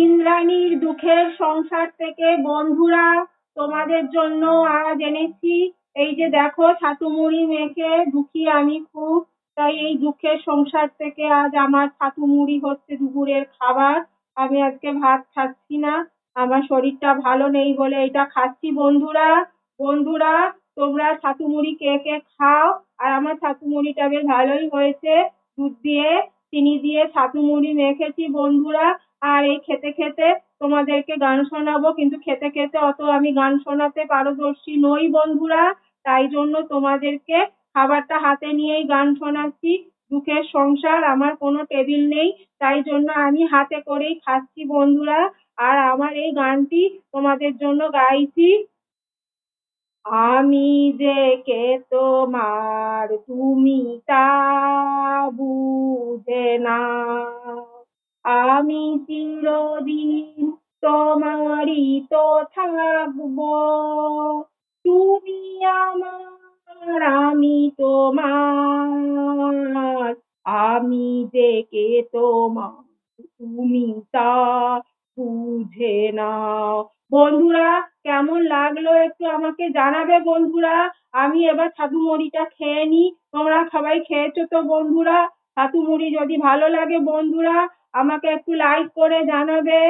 ইন্দ্রাণীর দুঃখের সংসার থেকে বন্ধুরা তোমাদের জন্য আজ এনেছি। এই যে দেখো, ছাতু মুড়ি মেখে দুঃখী আমি খুব, তাই এই দুঃখের সংসার থেকে আজ আমার ছাতু মুড়ি হচ্ছে দুপুরের খাবার। আমি আজকে ভাত খাচ্ছি না, আমার শরীরটা ভালো নেই বলে এটা খাচ্ছি। বন্ধুরা, বন্ধুরা, তোমরা ছাতু মুড়ি কে কে খাও? আর আমার ছাতু মুড়িটা বেশ ভালোই হয়েছে, দুধ দিয়ে চিনি দিয়ে ছাতু মুড়ি মেখেছি বন্ধুরা। আর এই খেতে খেতে তোমাদেরকে গান শোনাবো, কিন্তু খেতে খেতে অত আমি গান শোনাতে পারদর্শী নই বন্ধুরা, তাই জন্য তোমাদেরকে খাবারটা হাতে নিয়েই গান শোনাচ্ছি। দুঃখের সংসার, আমার কোনো টেবিল নেই, তাই জন্য আমি হাতে করেই খাচ্ছি বন্ধুরা। আর আমার এই গানটি তোমাদের জন্য গাইছি। আমি যে কে তোমার, তুমি তা বুঝে না, আমি চিরদিন তোমারই তো থাকবো। তুমি আমার, আমি তোমার, আমি যে কে তোমার, তুমি তা বুঝে না। বন্ধুরা, কেমন লাগলো একটু আমাকে জানাবে বন্ধুরা। আমি এবার ছাতু মুড়িটা খেয়ে নি। তোমরা সবাই খেয়েছো তো বন্ধুরা? ছাতু মুড়ি যদি ভালো লাগে বন্ধুরা, আমাকে একটু লাইক করে জানাবে।